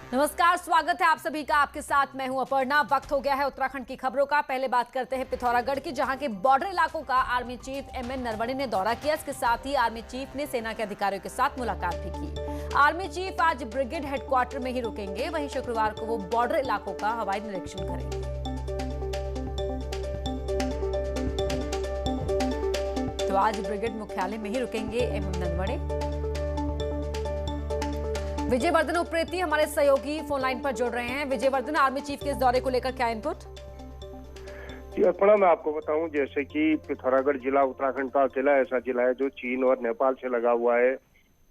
नमस्कार, स्वागत है आप सभी का। आपके साथ मैं हूं अपर्णा। वक्त हो गया है उत्तराखंड की खबरों का। पहले बात करते हैं पिथौरागढ़ की, जहां के बॉर्डर इलाकों का आर्मी चीफ एमएन नरवणे ने दौरा किया। इसके साथ ही आर्मी चीफ ने सेना के अधिकारियों के साथ मुलाकात भी की। आर्मी चीफ आज ब्रिगेड हेडक्वार्टर में ही रुकेंगे, वहीं शुक्रवार को वो बॉर्डर इलाकों का हवाई निरीक्षण करेंगे। तो आज ब्रिगेड मुख्यालय में ही रुकेंगे एमएन नरवणे। विजयवर्धन उप्रेती हमारे सहयोगी फोन लाइन पर जुड़ रहे हैं। विजयवर्धन, आर्मी चीफ के इस दौरे को लेकर क्या इनपुट? जी अर्पणा, मैं आपको बताऊं, जैसे कि पिथौरागढ़ जिला उत्तराखंड का अकेला ऐसा जिला है जो चीन और नेपाल से लगा हुआ है,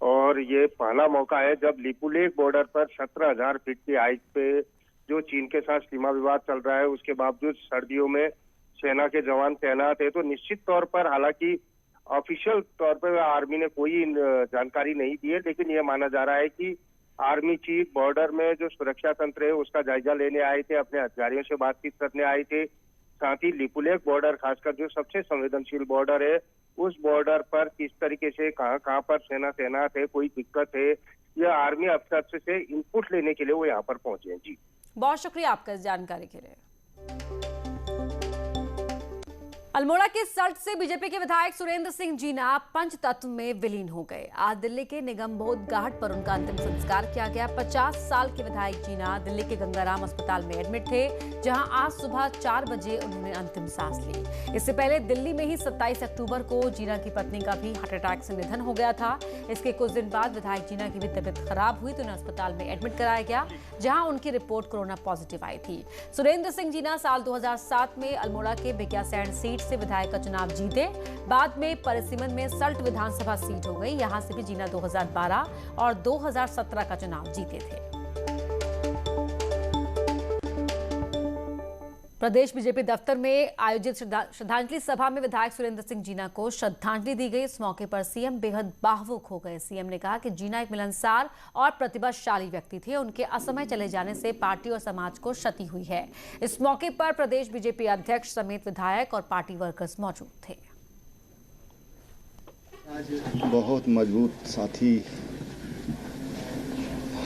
और ये पहला मौका है जब लिपुलेख बॉर्डर पर 17,000 फीट की हाइट पे जो चीन के साथ सीमा विवाद चल रहा है, उसके बावजूद सर्दियों में सेना के जवान तैनात है। तो निश्चित तौर पर, हालांकि ऑफिशियल तौर पर आर्मी ने कोई जानकारी नहीं दी है, लेकिन यह माना जा रहा है कि आर्मी चीफ बॉर्डर में जो सुरक्षा तंत्र है उसका जायजा लेने आए थे, अपने अधिकारियों से बातचीत करने आए थे। साथ ही लिपुलेख बॉर्डर, खासकर जो सबसे संवेदनशील बॉर्डर है, उस बॉर्डर पर किस तरीके से कहां पर सेना तैनात है, कोई दिक्कत है, यह आर्मी अफसर से इनपुट लेने के लिए वो यहाँ पर पहुंचे हैं। जी, बहुत शुक्रिया आपका इस जानकारी के लिए। अल्मोड़ा के सल्ट से बीजेपी के विधायक सुरेंद्र सिंह जीना पंचतत्व में विलीन हो गए। आज दिल्ली के निगमबोध घाट पर उनका अंतिम संस्कार किया गया। 50 साल के विधायक जीना दिल्ली के गंगाराम अस्पताल में एडमिट थे, जहां आज सुबह 4 बजे उन्होंने अंतिम सांस ली। इससे पहले दिल्ली में ही 27 अक्टूबर को जीना की पत्नी का भी हार्ट अटैक से निधन हो गया था। इसके कुछ दिन बाद विधायक जीना की भी तबीयत खराब हुई तो उन्हें अस्पताल में एडमिट कराया गया, जहां उनकी रिपोर्ट कोरोना पॉजिटिव आई थी। सुरेंद्र सिंह जीना साल 2007 में अल्मोड़ा के भिकियासैंण सीट से विधायक का चुनाव जीते। बाद में परिसीमन में सल्ट विधानसभा सीट हो गई। यहां से भी जीना 2012 और 2017 का चुनाव जीते थे। प्रदेश बीजेपी दफ्तर में आयोजित श्रद्धांजलि सभा में विधायक सुरेंद्र सिंह जीना को श्रद्धांजलि दी गई। इस मौके पर सीएम बेहद भावुक हो गए। सीएम ने कहा कि जीना एक मिलनसार और प्रतिभाशाली व्यक्ति थे। उनके असमय चले जाने से पार्टी और समाज को क्षति हुई है। इस मौके पर प्रदेश बीजेपी अध्यक्ष समेत विधायक और पार्टी वर्कर्स मौजूद थे। बहुत मजबूत साथी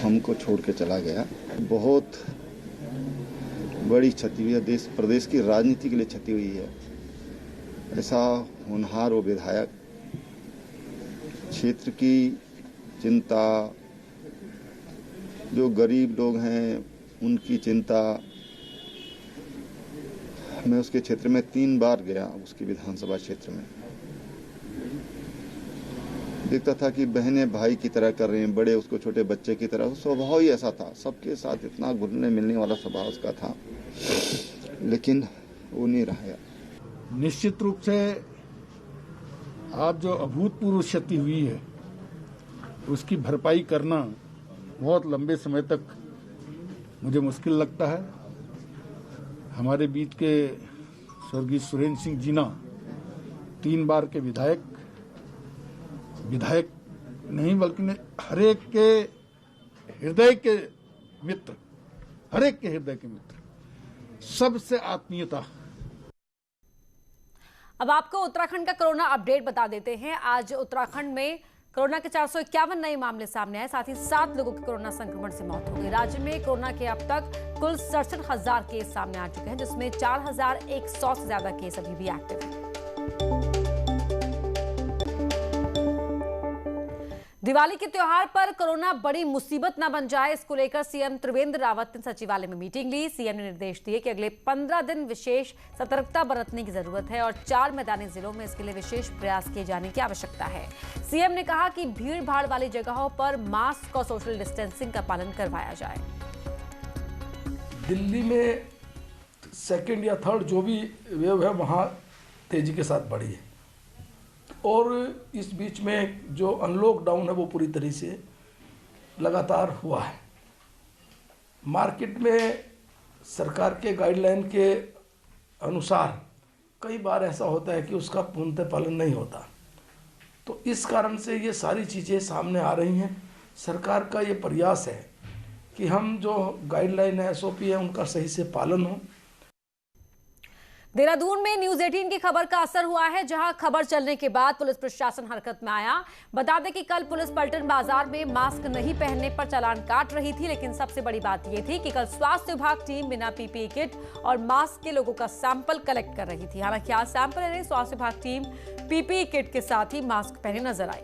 हमको छोड़ के चला गया। बहुत बड़ी क्षति हुई है, देश प्रदेश की राजनीति के लिए क्षति हुई है। ऐसा होनहार वो विधायक, क्षेत्र की चिंता, जो गरीब लोग हैं उनकी चिंता। मैं उसके क्षेत्र में 3 बार गया, उसकी विधानसभा क्षेत्र में। देखता था कि बहनें भाई की तरह कर रहे हैं, बड़े उसको छोटे बच्चे की तरह। स्वभाव ही ऐसा था, सबके साथ इतना घुलने मिलने वाला स्वभाव उसका था, लेकिन वो नहीं रहा। निश्चित रूप से आज जो अभूतपूर्व क्षति हुई है उसकी भरपाई करना बहुत लंबे समय तक मुझे मुश्किल लगता है। हमारे बीच के स्वर्गीय सुरेंद्र सिंह जीना 3 बार के विधायक नहीं बल्कि हर एक के हृदय के मित्र, हर एक के हृदय के मित्र, सबसे आत्मीयता। अब आपको उत्तराखंड का कोरोना अपडेट बता देते हैं। आज उत्तराखंड में कोरोना के 451 नए मामले सामने आए। साथ ही 7 लोगों की कोरोना संक्रमण से मौत हो गई। राज्य में कोरोना के अब तक कुल 67,000 केस सामने आ चुके हैं, जिसमें 4,100 से ज्यादा केस अभी भी एक्टिव हैं। दिवाली के त्योहार पर कोरोना बड़ी मुसीबत न बन जाए, इसको लेकर सीएम त्रिवेंद्र रावत ने सचिवालय में मीटिंग ली। सीएम ने निर्देश दिए कि अगले 15 दिन विशेष सतर्कता बरतने की जरूरत है और 4 मैदानी जिलों में इसके लिए विशेष प्रयास किए जाने की आवश्यकता है। सीएम ने कहा कि भीड़ भाड़ वाली जगहों पर मास्क और सोशल डिस्टेंसिंग का पालन करवाया जाए। दिल्ली में सेकेंड या थर्ड जो भी वेव है वहाँ तेजी के साथ बढ़ी है, और इस बीच में जो अनलॉकडाउन है वो पूरी तरह से लगातार हुआ है। मार्केट में सरकार के गाइडलाइन के अनुसार कई बार ऐसा होता है कि उसका पूर्णतः पालन नहीं होता, तो इस कारण से ये सारी चीज़ें सामने आ रही हैं। सरकार का ये प्रयास है कि हम जो गाइडलाइन है, SOP है, उनका सही से पालन हो। देहरादून में न्यूज 18 की खबर का असर हुआ है, जहां खबर चलने के बाद पुलिस प्रशासन हरकत में आया। बता दें कि कल पुलिस पलटन बाजार में मास्क नहीं पहनने पर चालान काट रही थी, लेकिन सबसे बड़ी बात यह थी कि कल स्वास्थ्य विभाग टीम बिना पीपीई किट और मास्क के लोगों का सैंपल कलेक्ट कर रही थी। हालांकि आज सैंपल लेने स्वास्थ्य विभाग टीम पीपीई किट के साथ ही मास्क पहने नजर आई।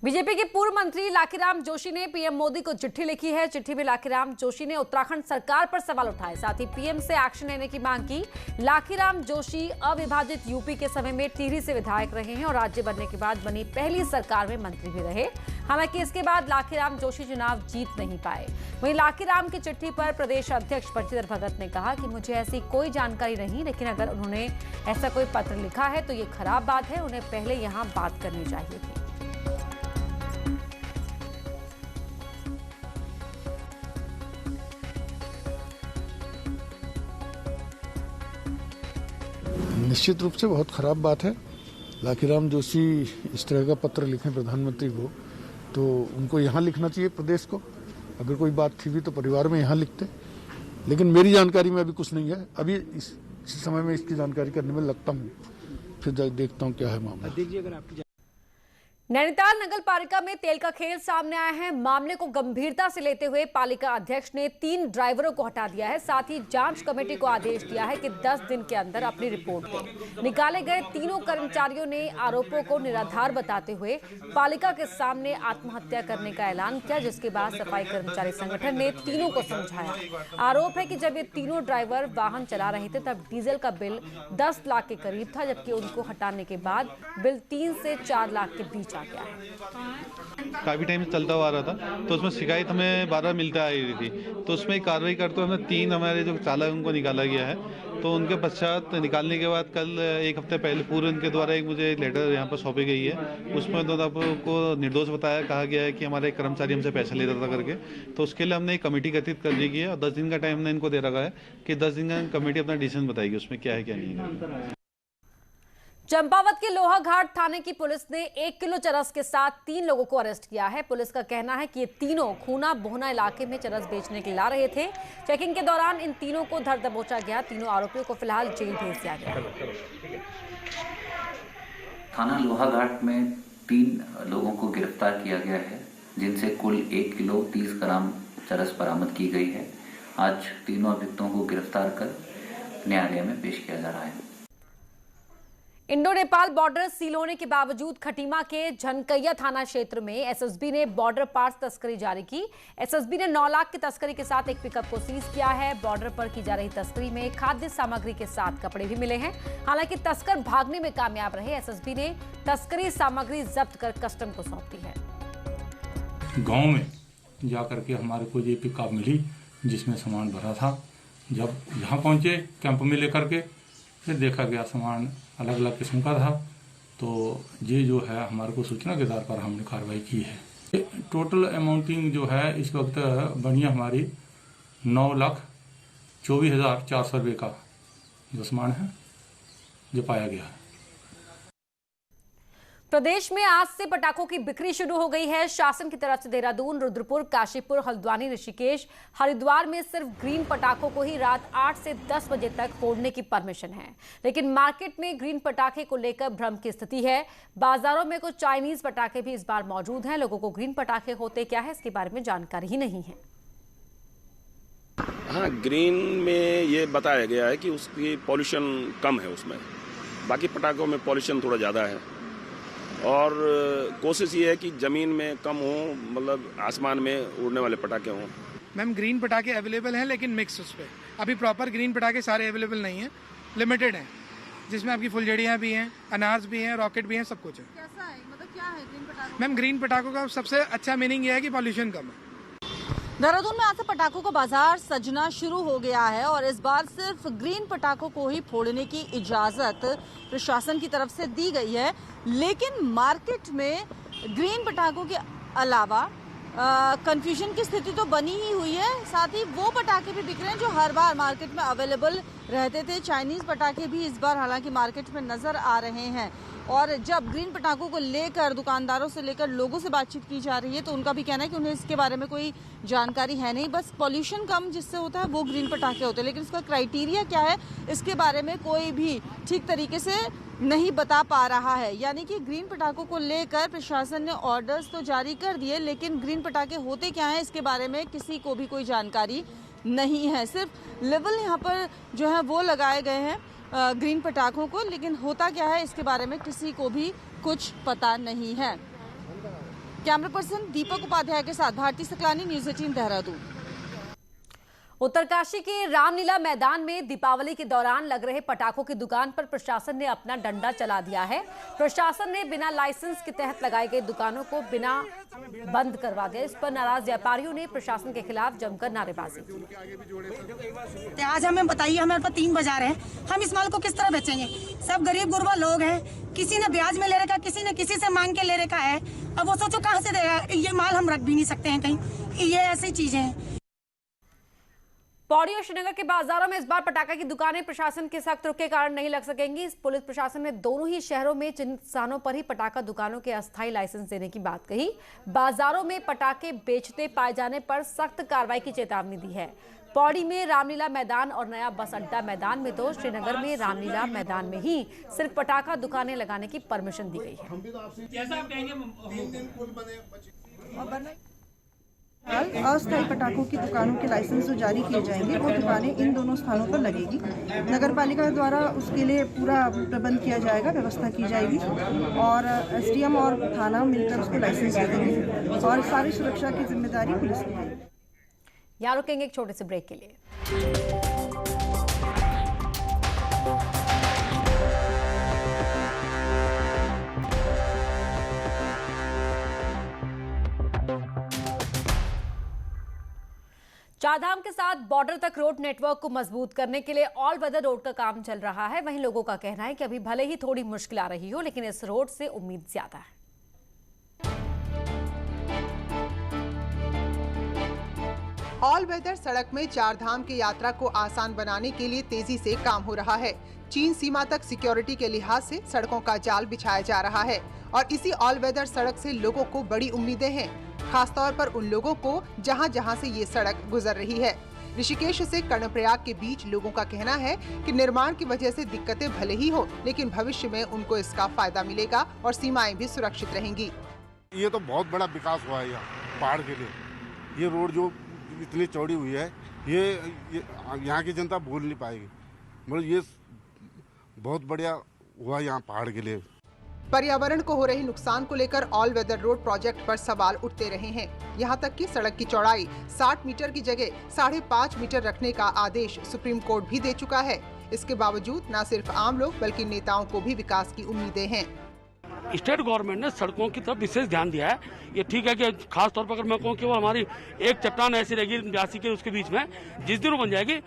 बीजेपी के पूर्व मंत्री लाखीराम जोशी ने पीएम मोदी को चिट्ठी लिखी है। चिट्ठी में लाखीराम जोशी ने उत्तराखंड सरकार पर सवाल उठाए, साथ ही पीएम से एक्शन लेने की मांग की। लाखीराम जोशी अविभाजित यूपी के समय में टिहरी से विधायक रहे हैं और राज्य बनने के बाद बनी पहली सरकार में मंत्री भी रहे। हालांकि इसके बाद लाखीराम जोशी चुनाव जीत नहीं पाए। वहीं लाखीराम की चिट्ठी पर प्रदेश अध्यक्ष बंशीधर भगत ने कहा कि मुझे ऐसी कोई जानकारी नहीं, लेकिन अगर उन्होंने ऐसा कोई पत्र लिखा है तो ये खराब बात है, उन्हें पहले यहाँ बात करनी चाहिए थी। निश्चित रूप से बहुत खराब बात है। लाखीराम जोशी इस तरह का पत्र लिखें प्रधानमंत्री को, तो उनको यहाँ लिखना चाहिए प्रदेश को। अगर कोई बात थी भी तो परिवार में यहाँ लिखते, लेकिन मेरी जानकारी में अभी कुछ नहीं है। अभी इस समय में इसकी जानकारी करने में लगता हूँ, फिर देखता हूँ क्या है मामला। नैनीताल नगर पालिका में तेल का खेल सामने आया है। मामले को गंभीरता से लेते हुए पालिका अध्यक्ष ने 3 ड्राइवरों को हटा दिया है। साथ ही जांच कमेटी को आदेश दिया है कि 10 दिन के अंदर अपनी रिपोर्ट दें। निकाले गए तीनों कर्मचारियों ने आरोपों को निराधार बताते हुए पालिका के सामने आत्महत्या करने का ऐलान किया, जिसके बाद सफाई कर्मचारी संगठन ने तीनों को समझाया। आरोप है कि जब ये तीनों ड्राइवर वाहन चला रहे थे तब डीजल का बिल 10 लाख के करीब था, जबकि उनको हटाने के बाद बिल 3 से 4 लाख के बीच काफी टाइम से चलता हुआ आ रहा था, तो उसमें शिकायत हमें बार-बार मिलता आ रही थी। तो उसमें कार्रवाई करते हुए हमें 3 हमारे जो चालक उनको निकाला गया है। तो उनके पश्चात निकालने के बाद कल 1 हफ्ते पहले पूर्व उनके द्वारा एक मुझे लेटर यहाँ पर सौंपी गई है। उसमें तो आपको निर्दोष बताया, कहा गया है कि हमारे कर्मचारी हमसे पैसा लेता था करके। तो उसके लिए हमने एक कमेटी गठित कर दी गई है और 10 दिन का टाइम हमने इनको दे रखा है कि 10 दिन का कमेटी अपना डिसीजन बताएगी उसमें क्या है क्या नहीं है। चंपावत के लोहा घाट थाने की पुलिस ने 1 किलो चरस के साथ 3 लोगों को अरेस्ट किया है। पुलिस का कहना है कि ये तीनों खूना बोहना इलाके में चरस बेचने के लिए ला रहे थे। चेकिंग के दौरान इन तीनों को धर दबोचा गया। तीनों आरोपियों को फिलहाल जेल भेज दिया गया। थाना लोहा घाट में 3 लोगों को गिरफ्तार किया गया है, जिनसे कुल 1 किलो 30 ग्राम चरस बरामद की गई है। आज तीनों अभियुक्तों को गिरफ्तार कर न्यायालय में पेश किया जा रहा है। इंडो नेपाल बॉर्डर सील होने के बावजूद खटीमा के झनकैया थाना क्षेत्र में एसएसबी ने बॉर्डर पार्स तस्करी जारी की। एसएसबी ने 9 लाख की तस्करी के साथ एक पिकअप को सीज किया है। बॉर्डर पर की जा रही तस्करी में खाद्य सामग्री के साथ कपड़े भी मिले हैं। हालांकि तस्कर भागने में कामयाब रहे। एसएसबी ने तस्करी सामग्री जब्त कर कस्टम को सौंप दी है। गाँव में जाकर के हमारे को ये पिकअप मिली जिसमें सामान भरा था। जब यहाँ पहुंचे कैंप में लेकर के फिर देखा गया सामान अलग अलग किस्म का था। तो ये जो है हमारे को सूचना के आधार पर हमने कार्रवाई की है। टोटल अमाउंटिंग जो है इस वक्त बनी हमारी 9,24,400 रुपये का जो सामान है जो पाया गया है। प्रदेश में आज से पटाखों की बिक्री शुरू हो गई है। शासन की तरफ से देहरादून, रुद्रपुर, काशीपुर, हल्द्वानी, ऋषिकेश, हरिद्वार में सिर्फ ग्रीन पटाखों को ही रात 8 से 10 बजे तक फोड़ने की परमिशन है। लेकिन मार्केट में ग्रीन पटाखे को लेकर भ्रम की स्थिति है। बाजारों में कुछ चाइनीज पटाखे भी इस बार मौजूद हैं। लोगों को ग्रीन पटाखे होते क्या है इसके बारे में जानकारी ही नहीं है। हाँ, ग्रीन में ये बताया गया है कि उसकी पॉल्यूशन कम है उसमें। बाकी पटाखों में पॉल्यूशन थोड़ा ज़्यादा है और कोशिश ये है कि ज़मीन में कम हो, मतलब आसमान में उड़ने वाले पटाखे हों। मैम ग्रीन पटाखे अवेलेबल हैं, लेकिन मिक्स उस पर अभी प्रॉपर ग्रीन पटाखे सारे अवेलेबल नहीं हैं, लिमिटेड हैं, जिसमें आपकी फुलझड़ियाँ भी हैं, अनार्स भी हैं, रॉकेट भी हैं, सब कुछ है। कैसा है, मतलब क्या है ग्रीन पटाखों? मैम ग्रीन पटाखों का सबसे अच्छा मीनिंग ये है कि पॉल्यूशन कम है। देहरादून में आज से पटाखों का बाजार सजना शुरू हो गया है और इस बार सिर्फ ग्रीन पटाखों को ही फोड़ने की इजाजत प्रशासन की तरफ से दी गई है। लेकिन मार्केट में ग्रीन पटाखों के अलावा कंफ्यूजन की स्थिति तो बनी ही हुई है। साथ ही वो पटाखे भी बिक रहे हैं जो हर बार मार्केट में अवेलेबल रहते थे। चाइनीज पटाखे भी इस बार हालांकि मार्केट में नजर आ रहे हैं। और जब ग्रीन पटाखों को लेकर दुकानदारों से लेकर लोगों से बातचीत की जा रही है तो उनका भी कहना है कि उन्हें इसके बारे में कोई जानकारी है नहीं, बस पॉल्यूशन कम जिससे होता है वो ग्रीन पटाखे होते हैं, लेकिन इसका क्राइटेरिया क्या है इसके बारे में कोई भी ठीक तरीके से नहीं बता पा रहा है। यानी कि ग्रीन पटाखों को लेकर प्रशासन ने ऑर्डर्स तो जारी कर दिए, लेकिन ग्रीन पटाखे होते क्या हैं इसके बारे में किसी को भी कोई जानकारी नहीं है। सिर्फ लेवल यहाँ पर जो है वो लगाए गए हैं ग्रीन पटाखों को, लेकिन होता क्या है इसके बारे में किसी को भी कुछ पता नहीं है। कैमरा पर्सन दीपक उपाध्याय के साथ भारती सकलानी, न्यूज़ 18 देहरादून। उत्तरकाशी के रामलीला मैदान में दीपावली के दौरान लग रहे पटाखों की दुकान पर प्रशासन ने अपना डंडा चला दिया है। प्रशासन ने बिना लाइसेंस के तहत लगाई गई दुकानों को बिना बंद करवा दिया। इस पर नाराज व्यापारियों ने प्रशासन के खिलाफ जमकर नारेबाजी की। आज हमें बताइए, हमारे पास 3 बाजार हैं, हम इस माल को किस तरह बेचेंगे? सब गरीब गुरबा लोग हैं, किसी ने ब्याज में ले रखा, किसी ने किसी से मांग के ले रखा है। अब वो सोचो कहाँ से देगा? ये माल हम रख भी नहीं सकते हैं कहीं, ये ऐसी चीजें हैं। पौड़ी और श्रीनगर के बाजारों में इस बार पटाखे की दुकानें प्रशासन के सख्त रुख के कारण नहीं लग सकेंगी। पुलिस प्रशासन ने दोनों ही शहरों में चिन्हित स्थानों पर ही पटाखा दुकानों के अस्थायी लाइसेंस देने की बात कही। बाजारों में पटाखे बेचते पाए जाने पर सख्त कार्रवाई की चेतावनी दी है। पौड़ी में रामलीला मैदान और नया बस अड्डा मैदान में तो श्रीनगर में रामलीला मैदान में ही सिर्फ पटाखा दुकानें लगाने की परमिशन दी गई है। अस्थायी पटाखों की दुकानों के लाइसेंस जो जारी किए जाएंगे वो दुकानें इन दोनों स्थानों पर लगेगी। नगर पालिका द्वारा उसके लिए पूरा प्रबंध किया जाएगा, व्यवस्था की जाएगी और एसडीएम और थाना मिलकर उसको लाइसेंस दे देंगे और सारी सुरक्षा की जिम्मेदारी पुलिस की है। यहाँ रुकेंगे एक छोटे से ब्रेक के लिए। चारधाम के साथ बॉर्डर तक रोड नेटवर्क को मजबूत करने के लिए ऑल वेदर रोड का काम चल रहा है। वहीं लोगों का कहना है कि अभी भले ही थोड़ी मुश्किल आ रही हो, लेकिन इस रोड से उम्मीद ज्यादा है। ऑल वेदर सड़क में चारधाम की यात्रा को आसान बनाने के लिए तेजी से काम हो रहा है। चीन सीमा तक सिक्योरिटी के लिहाज से सड़कों का जाल बिछाया जा रहा है और इसी ऑल वेदर सड़क से लोगों को बड़ी उम्मीदें हैं, खासतौर पर उन लोगों को जहां जहां से ये सड़क गुजर रही है। ऋषिकेश से कर्णप्रयाग के बीच लोगों का कहना है कि निर्माण की वजह से दिक्कतें भले ही हो, लेकिन भविष्य में उनको इसका फायदा मिलेगा और सीमाएं भी सुरक्षित रहेंगी। ये तो बहुत बड़ा विकास हुआ है यहाँ पहाड़ के लिए। ये रोड जो इतनी चौड़ी हुई है, ये यहाँ की जनता भूल नहीं पाएगी। मतलब ये बहुत बढ़िया हुआ यहाँ पहाड़ के लिए। पर्यावरण को हो रहे नुकसान को लेकर ऑल वेदर रोड प्रोजेक्ट पर सवाल उठते रहे हैं। यहाँ तक कि सड़क की चौड़ाई 60 मीटर की जगह 5.5 मीटर रखने का आदेश सुप्रीम कोर्ट भी दे चुका है। इसके बावजूद न सिर्फ आम लोग बल्कि नेताओं को भी विकास की उम्मीदें हैं। स्टेट गवर्नमेंट ने सड़कों की तरफ विशेष ध्यान दिया है। ये ठीक है कि खास तौर पर अगर मैं कहूँ कि वो हमारी एक चट्टान ऐसी रहेगी 82 के उसके बीच में, जिस दिन वो बन जाएगी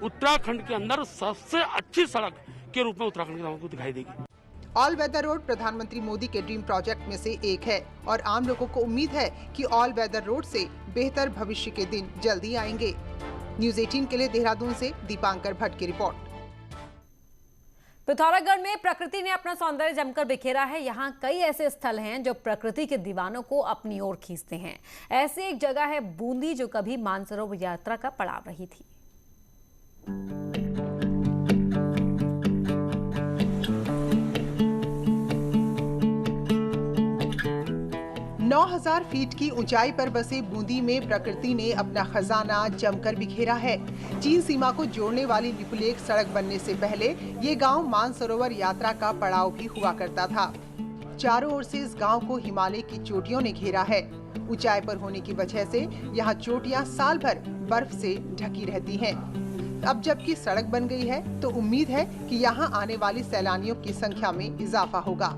उत्तराखंड के अंदर सबसे अच्छी सड़क के रूप में उत्तराखंड के नाम को दिखाई देगी। ऑल वेदर रोड प्रधानमंत्री मोदी के ड्रीम प्रोजेक्ट में से एक है और आम लोगों को उम्मीद है कि ऑल वेदर रोड से बेहतर भविष्य के दिन जल्दी आएंगे। न्यूज़ 18 के लिए देहरादून से दीपांकर भट्ट की रिपोर्ट। पिथौरागढ़ में प्रकृति ने अपना सौंदर्य जमकर बिखेरा है। यहाँ कई ऐसे स्थल हैं जो प्रकृति के दीवानों को अपनी ओर खींचते हैं। ऐसे एक जगह है बूंदी, जो कभी मानसरोवर यात्रा का पड़ाव रही थी। 9000 फीट की ऊंचाई पर बसे बूंदी में प्रकृति ने अपना खजाना जमकर बिखेरा है। चीन सीमा को जोड़ने वाली लिपुलेख सड़क बनने से पहले ये गांव मानसरोवर यात्रा का पड़ाव भी हुआ करता था। चारों ओर से इस गांव को हिमालय की चोटियों ने घेरा है। ऊंचाई पर होने की वजह से यहाँ चोटियाँ साल भर बर्फ से ढकी रहती हैं। अब जबकि सड़क बन गई है तो उम्मीद है कि यहाँ आने वाली सैलानियों की संख्या में इजाफा होगा।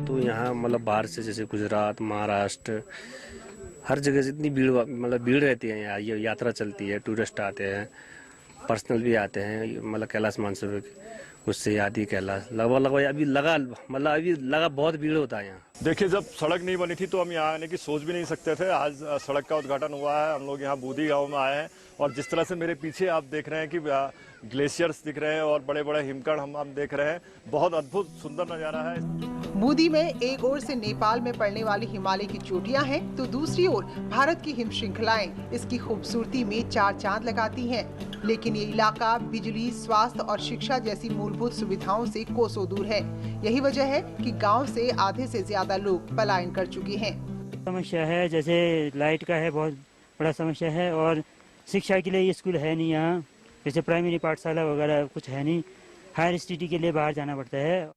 तो यहाँ मतलब बाहर से जैसे गुजरात, महाराष्ट्र, हर जगह से इतनी भीड़ मतलब भीड़ रहती है यहाँ। यात्रा चलती है, टूरिस्ट आते हैं, पर्सनल भी आते हैं मतलब कैलाश मानसरोवर के। उससे आदि कैलाश लगभग अभी लगा बहुत भीड़ होता है यहाँ। देखिए, जब सड़क नहीं बनी थी तो हम यहाँ आने की सोच भी नहीं सकते थे। आज सड़क का उद्घाटन हुआ है। हम लोग यहाँ बूदी गांव में आए हैं और जिस तरह से मेरे पीछे आप देख रहे हैं कि ग्लेशियर्स दिख रहे हैं और बड़े बड़े हिमकण हम देख रहे हैं। बहुत अद्भुत सुंदर नज़ारा है। बूदी में एक ओर से नेपाल में पड़ने वाली हिमालय की चोटियां हैं तो दूसरी ओर भारत की हिम श्रृंखलाएं इसकी खूबसूरती में चार चांद लगाती हैं। लेकिन ये इलाका बिजली, स्वास्थ्य और शिक्षा जैसी मूलभूत सुविधाओं से कोसों दूर है। यही वजह है कि गांव से आधे से ज्यादा लोग पलायन कर चुके हैं। समस्या है, जैसे लाइट का है, बहुत बड़ा समस्या है, और शिक्षा के लिए स्कूल है नहीं यहाँ, जैसे प्राइमरी पाठशाला वगैरह कुछ है नहीं। हायर स्टडी के लिए बाहर जाना पड़ता है।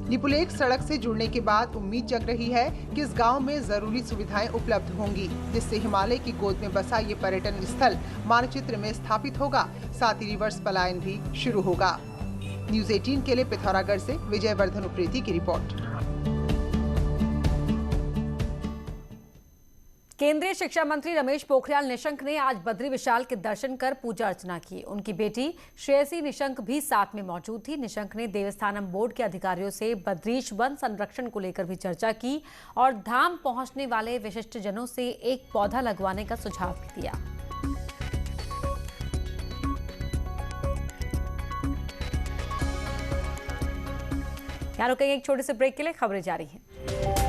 लिपुलेख सड़क से जुड़ने के बाद उम्मीद जग रही है कि इस गांव में जरूरी सुविधाएं उपलब्ध होंगी, जिससे हिमालय की गोद में बसा ये पर्यटन स्थल मानचित्र में स्थापित होगा। साथ ही रिवर्स पलायन भी शुरू होगा। न्यूज़ 18 के लिए पिथौरागढ़ से विजय वर्धन उप्रेती की रिपोर्ट। केंद्रीय शिक्षा मंत्री रमेश पोखरियाल निशंक ने आज बद्री विशाल के दर्शन कर पूजा अर्चना की। उनकी बेटी श्रेयसी निशंक भी साथ में मौजूद थी। निशंक ने देवस्थानम बोर्ड के अधिकारियों से बद्रीश वन संरक्षण को लेकर भी चर्चा की और धाम पहुंचने वाले विशिष्ट जनों से एक पौधा लगवाने का सुझाव भी दिया। यहाँ रुकेंगे एक छोटे से ब्रेक के लिए, खबरें जारी हैं।